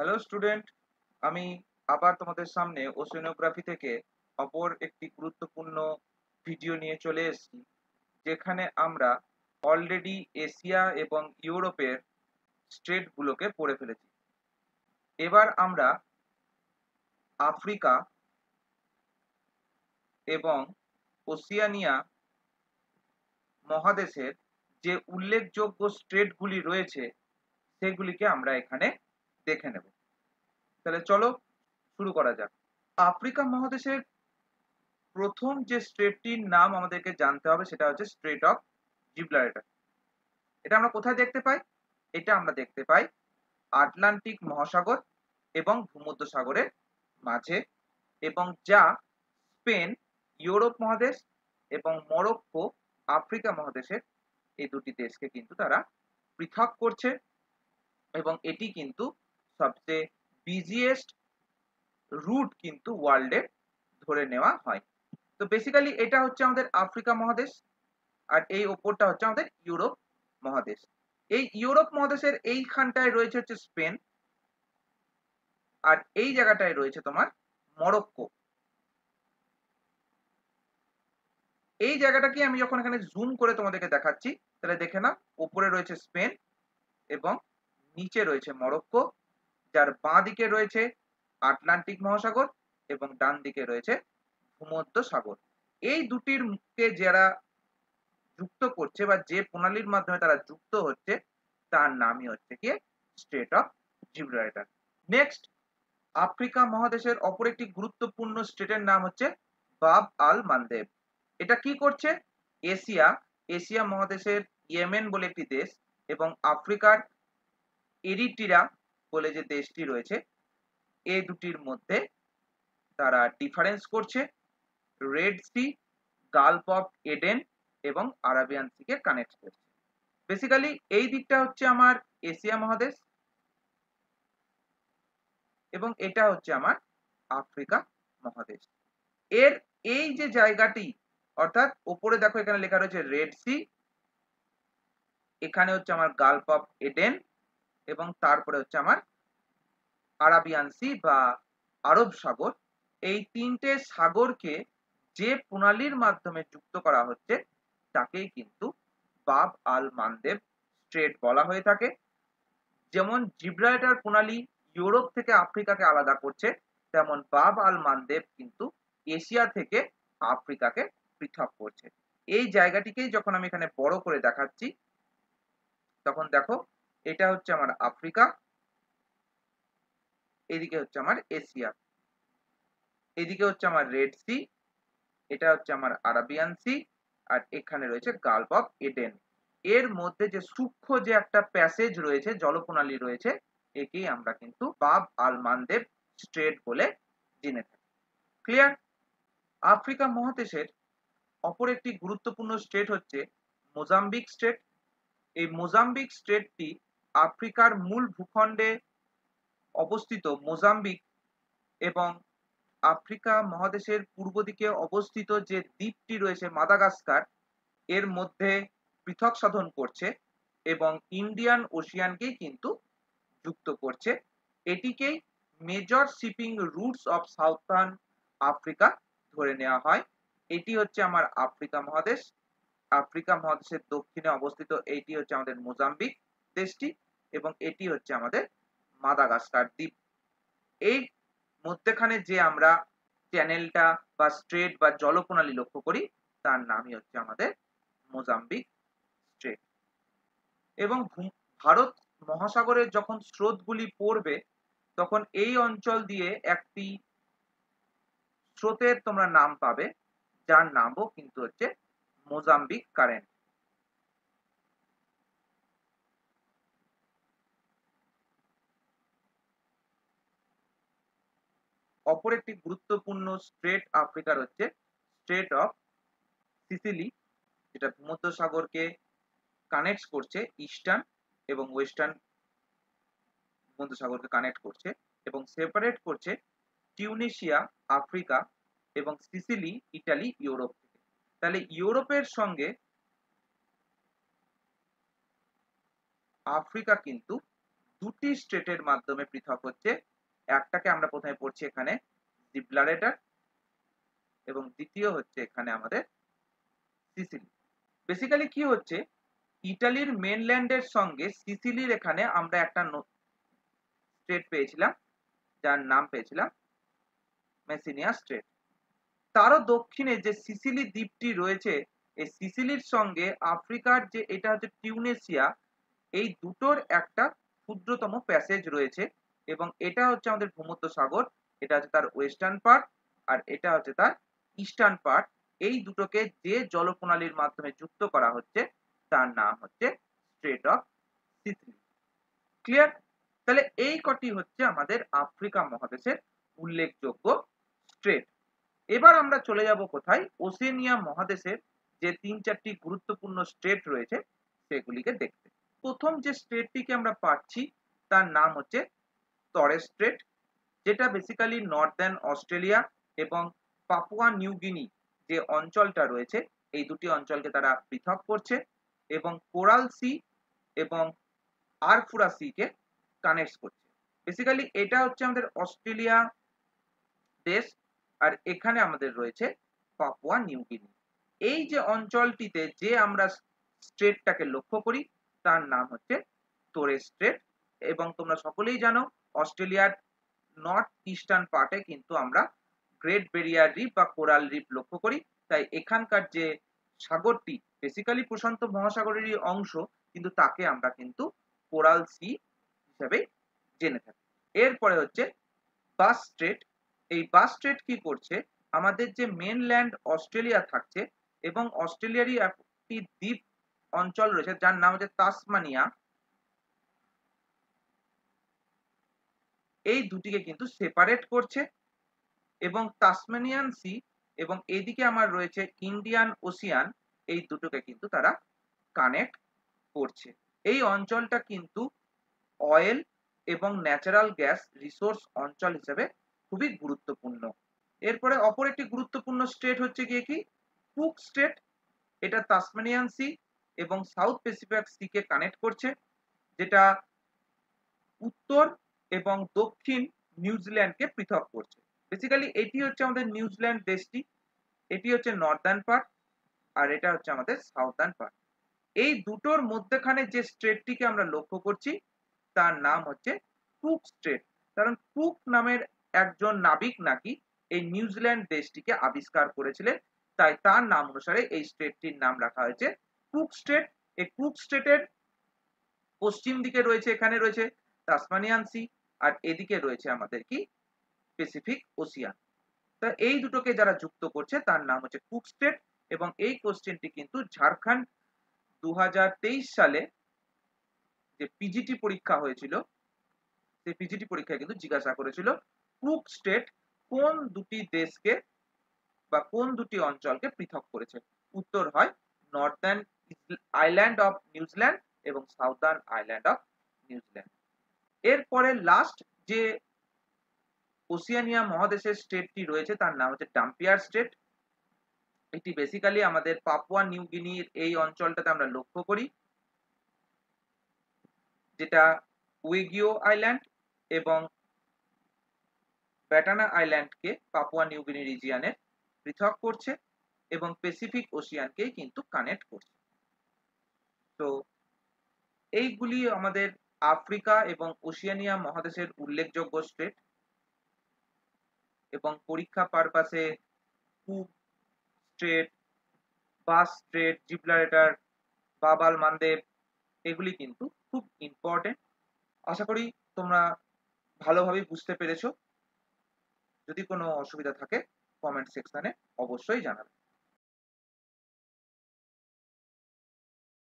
Hello student, আমি আবার তোমাদের সামনে ওশেনোগ্রাফি থেকে অপর একটি গুরুত্বপূর্ণ ভিডিও নিয়ে চলে এসেছি, যেখানে আমরা অলরেডি এশিয়া এবং ইউরোপের স্টেটগুলোকে পড়ে ফেলেছি। এবার আমরা আফ্রিকা এবং ওসিয়ানিয়া মহাদেশের যে উল্লেখযোগ্য স্টেটগুলি রয়েছে সেগুলিকে আমরা এখানে দেখে নেব। তাহলে চলো শুরু করা যাক। আফ্রিকা মহাদেশের প্রথম যে স্ট্রেটটির নাম আমাদেরকে জানতে হবে সেটা হচ্ছে স্ট্রেট অফ জিব্রাল্টার। এটা আমরা কোথায় দেখতে পাই? এটা আমরা দেখতে পাই আটলান্টিক মহাসাগর এবং ভূমধ্যসাগরের মাঝে, এবং যা স্পেন ইউরোপ মহাদেশ এবং মরক্কো আফ্রিকা মহাদেশের এই দুটি দেশকে কিন্তু তারা পৃথক করছে, এবং এটি কিন্তু সবচেয়ে বিজিয়েস্ট রুট কিন্তু ওয়ার্ল্ডে ধরে নেওয়া হয়। তো বেসিক্যালি এটা হচ্ছে আমাদের আফ্রিকা মহাদেশ, আর এই ওপরটা হচ্ছে আমাদের ইউরোপ মহাদেশ। এই ইউরোপ মহাদেশের এইখানটায় রয়েছে হচ্ছে স্পেন, আর এই জায়গাটায় রয়েছে তোমার মরক্কো। এই জায়গাটাকে আমি যখন এখানে জুম করে তোমাদেরকে দেখাচ্ছি, তাহলে দেখে নাও, ওপরে রয়েছে স্পেন এবং নিচে রয়েছে মরক্কো, যার বাঁ দিকে রয়েছে আটলান্টিক মহাসাগর এবং ডান দিকে রয়েছে ভূমধ্য সাগর। এই দুটির কে যারা যুক্ত করছে বা যে প্রণালীর মাধ্যমে তারা যুক্ত হচ্ছে তার নামই হচ্ছে কি strait of Gibraltar. Next, Africa মহাদেশের অপর একটি গুরুত্বপূর্ণ স্টেটের নাম হচ্ছে বাব আল মানদেব। এটা কি করছে? এশিয়া এশিয়া মহাদেশের ইয়েমেন বলে একটি দেশ এবং আফ্রিকার এরিট্রিয়া বলে যে দেশটি রয়েছে, এই দুটির মধ্যে তারা ডিফারেন্স করছে। Red Sea, Gulf of Aden এবং আরাবিয়ান সিকে কানেক্ট করছে। বেসিক্যালি এই দিকটা হচ্ছে আমার এশিয়া মহাদেশ এবং এটা হচ্ছে আমার আফ্রিকা মহাদেশ। এর এই যে জায়গাটি, অর্থাৎ ওপরে দেখো এখানে লেখা রয়েছে রেড সি, এখানে হচ্ছে আমার গালফ অফ এডেন এবং তারপরে হচ্ছে আমার আরাবিয়ান সি বা আরব সাগর। এই তিনটে সাগরকে যে প্রণালীর মাধ্যমে যুক্ত করা হচ্ছে তাকেই কিন্তু বাব আল মানদেব স্ট্রেট বলা হয়ে থাকে। যেমন জিব্রাল্টার প্রণালী ইউরোপ থেকে আফ্রিকাকে আলাদা করছে, তেমন বাব আল মানদেব কিন্তু এশিয়া থেকে আফ্রিকাকে পৃথক করছে। এই জায়গাটিকেই যখন আমি এখানে বড় করে দেখাচ্ছি, তখন দেখো এটা হচ্ছে আমার আফ্রিকা, এদিকে হচ্ছে আমার এশিয়া, এদিকে হচ্ছে আমার রেড সি, এটা হচ্ছে আমার আরাবিয়ান সি, আর এখানে রয়েছে গালফ অফ এডেন। এর মধ্যে যে সূক্ষ্ম যে একটা প্যাসেজ রয়েছে, জলপ্রণালী রয়েছে, একেই আমরা কিন্তু বাব আল মানদেব স্ট্রেট বলে জেনে থাকি। ক্লিয়ার? আফ্রিকা মহাদেশের অপর একটি গুরুত্বপূর্ণ স্টেট হচ্ছে মোজাম্বিক স্টেট। এই মোজাম্বিক স্টেটটি আফ্রিকার মূল ভূখণ্ডে অবস্থিত মোজাম্বিক এবং আফ্রিকা মহাদেশের পূর্ব দিকে অবস্থিত যে দ্বীপটি রয়েছে মাদাগাস্কার, এর মধ্যে পৃথক সাধন করছে এবং ইন্ডিয়ান ওশিয়ানকেই কিন্তু যুক্ত করছে। এটিকেই major shipping routes of southern Africa ধরে নেওয়া হয়। এটি হচ্ছে আমার আফ্রিকা মহাদেশ। আফ্রিকা মহাদেশের দক্ষিণে অবস্থিত এইটি হচ্ছে আমাদের মোজাম্বিক দেশটি, এবং এটি হচ্ছে আমাদের মাদাগাস্কার দ্বীপ। এই মধ্যেখানে যে আমরা চ্যানেলটা বা স্ট্রেট বা জলপ্রণালী লক্ষ্য করি, তার নামই হচ্ছে আমাদের মোজাম্বিক স্ট্রেট। এবং ভারত মহাসাগরের যখন স্রোতগুলি পড়বে, তখন এই অঞ্চল দিয়ে একটি স্রোতের তোমরা নাম পাবে, যার নামও কিন্তু হচ্ছে মোজাম্বিক কারেন্ট। অপর একটি গুরুত্বপূর্ণ স্ট্রেট আফ্রিকার হচ্ছে স্ট্রেট অফ সিসিলি, যেটা ভূমধ্যসাগরকে কানেক্ট করছে, ইস্টার্ন এবং ওয়েস্টার্ন ভূমধ্যসাগরকে কানেক্ট করছে এবং সেপারেট করছে টিউনিশিয়া আফ্রিকা এবং সিসিলি ইটালি ইউরোপ থেকে। তাহলে ইউরোপের সঙ্গে আফ্রিকা কিন্তু দুটি স্ট্রেটের মাধ্যমে পৃথক হচ্ছে। একটাকে আমরা প্রথমে পড়ছি এখানে জিব্রাল্টার এবং দ্বিতীয় হচ্ছে এখানে আমাদের সিসিলি। বেসিক্যালি কি হচ্ছে, ইতালির মেনল্যান্ডের সঙ্গে সিসিলির এখানে আমরা একটা স্ট্রেট পেয়েছিলাম, যার নাম পেয়েছিলাম মেসিনিয়া স্ট্রেট। তারও দক্ষিণে যে সিসিলি দ্বীপটি রয়েছে, এই সিসিলির সঙ্গে আফ্রিকার যে এটা হচ্ছে টিউনেসিয়া, এই দুটোর একটা ক্ষুদ্রতম প্যাসেজ রয়েছে এবং এটা হচ্ছে আমাদের ভূমধ্যসাগর। এটা হচ্ছে তার ওয়েস্টার্ন পার্ট আর এটা হচ্ছে তার ইস্টার্ন পার্ট। এই দুটোকে যে জলপ্রণালীর মাধ্যমে যুক্ত করা হচ্ছে তার নাম হচ্ছে স্ট্রেট অফ সিসিলি। ক্লিয়ার? তাহলে এই কটি হচ্ছে আমাদের আফ্রিকা মহাদেশের উল্লেখযোগ্য স্ট্রেট। এবার আমরা চলে যাব কোথায়, ওশেনিয়া মহাদেশের যে ৩-৪টি গুরুত্বপূর্ণ স্ট্রেট রয়েছে সেগুলিকে দেখতে। প্রথম যে স্ট্রেটটিকে আমরা পাচ্ছি তার নাম হচ্ছে টরেস স্ট্রেট, যেটা বেসিক্যালি নর্দার্ন অস্ট্রেলিয়া এবং পাপুয়া নিউ গিনি যে অঞ্চলটা রয়েছে এই দুটি অঞ্চলকে তারা পৃথক করছে এবং কোরাল সি এবং আরফুরা সি কে কানেক্ট করছে। বেসিক্যালি এটা হচ্ছে আমাদের অস্ট্রেলিয়া দেশ আর এখানে আমাদের রয়েছে পাপুয়া নিউ গিনি। এই যে অঞ্চলটিতে যে আমরা স্ট্রেটটাকে লক্ষ্য করি তার নাম হচ্ছে তোরেস স্ট্রেট এবং তোমরা সকলেই জানো অস্ট্রেলিয়ার নর্থ ইস্টার্ন পার্টে কিন্তু আমরা গ্রেট ব্যারিয়ার রিফ বা কোরাল রিফ লক্ষ্য করি। তাই এখানকার যে সাগরটি বেসিক্যালি প্রশান্ত মহাসাগরেরই অংশ, কিন্তু তাকে আমরা কিন্তু কোরাল সি হিসেবে জেনে থাকি। এরপরে হচ্ছে বাস স্ট্রেট। এই বাস স্ট্রেট কি করছে, আমাদের যে মেনল্যান্ড অস্ট্রেলিয়া থাকছে এবং অস্ট্রেলিয়ারই একটি দ্বীপ অঞ্চল রয়েছে যার নাম হচ্ছে তাসমানিয়া, এই দুটিকে কিন্তু সেপারেট করছে এবং তাসমানিয়ান সি এবং এদিকে আমার রয়েছে ইন্ডিয়ান ওশিয়ান, এই দুটোকে কিন্তু তারা কানেক্ট করছে। এই অঞ্চলটা কিন্তু অয়েল এবং ন্যাচারাল গ্যাস রিসোর্স অঞ্চল হিসেবে খুবই গুরুত্বপূর্ণ। এরপরে অপর একটি গুরুত্বপূর্ণ স্টেট হচ্ছে গিয়ে কি কুক স্টেট। এটা তাসমানিয়ান সি এবং south Pacific C K connect করছে, যেটা উত্তর এবং দক্ষিণ নিউজিল্যান্ডকে পৃথক করছে। বেসিক্যালি এটি হচ্ছে আমাদের নিউজিল্যান্ড দেশটি, এটি হচ্ছে নর্দার্ন পার্ট আর এটা হচ্ছে আমাদের সাউদার্ন পার্ট। এই দুটোর মধ্যখানে যে স্ট্রেটটিকে আমরা লক্ষ্য করছি তার নাম হচ্ছে কুক স্ট্রেট, কারণ কুক নামের একজন নাবিক নাকি এই নিউজিল্যান্ড দেশটিকে আবিষ্কার করেছিলেন, তাই তার নাম অনুসারে এই স্ট্রেটটির নাম রাখা হয়েছে কুক স্ট্রেট। এই কুক স্ট্রেটের পশ্চিম দিকে রয়েছে, এখানে রয়েছে তাসমানিয়ান সি আর এদিকে রয়েছে আমাদের কি প্যাসিফিক ওশিয়ান। তা এই দুটোকে যারা যুক্ত করছে তার নাম হচ্ছে কুক স্ট্রেট এবং এই কোশ্চেনটি কিন্তু ঝাড়খণ্ড 2023 সালে যে পিজিটি পরীক্ষা হয়েছিল সেই পিজিটি পরীক্ষায় কিন্তু জিজ্ঞাসা করেছিল কুক স্টেট কোন দুটি দেশকে বা কোন দুটি অঞ্চলকে পৃথক করেছে। উত্তর হয় নর্দার্ন আইল্যান্ড অফ নিউজিল্যান্ড এবং সাউদার্ন আইল্যান্ড অফ নিউজিল্যান্ড। এরপরে লাস্ট যে ওসিয়ানিয়া মহাদেশের স্টেটটি রয়েছে তার নাম হচ্ছে ডাম্পিয়ার স্টেট। এটি বেসিক্যালি আমাদের পাপুয়া নিউ গিনির এই অঞ্চলটাতে আমরা লক্ষ্য করি, যেটা উইগিও আইল্যান্ড এবং ব্যাটানা আইল্যান্ডকে পাপুয়া নিউ গিনি রিজিয়নের পৃথক করছে এবং প্যাসিফিক ওশিয়ানকে কিন্তু কানেক্ট করছে। তো এইগুলি আমাদের আফ্রিকা এবং ওশিয়ানিয়া মহাদেশের উল্লেখযোগ্য স্টেট এবং পরীক্ষা পারপাসে কুক স্ট্রেট, বাস স্ট্রেট, জিব্রাল্টার, বাব-আল মানদেব এগুলি কিন্তু খুব ইম্পর্টেন্ট। আশা করি তোমরা ভালোভাবে বুঝতে পেরেছো। যদি কোনো অসুবিধা থাকে কমেন্ট সেকশনে অবশ্যই জানাবে।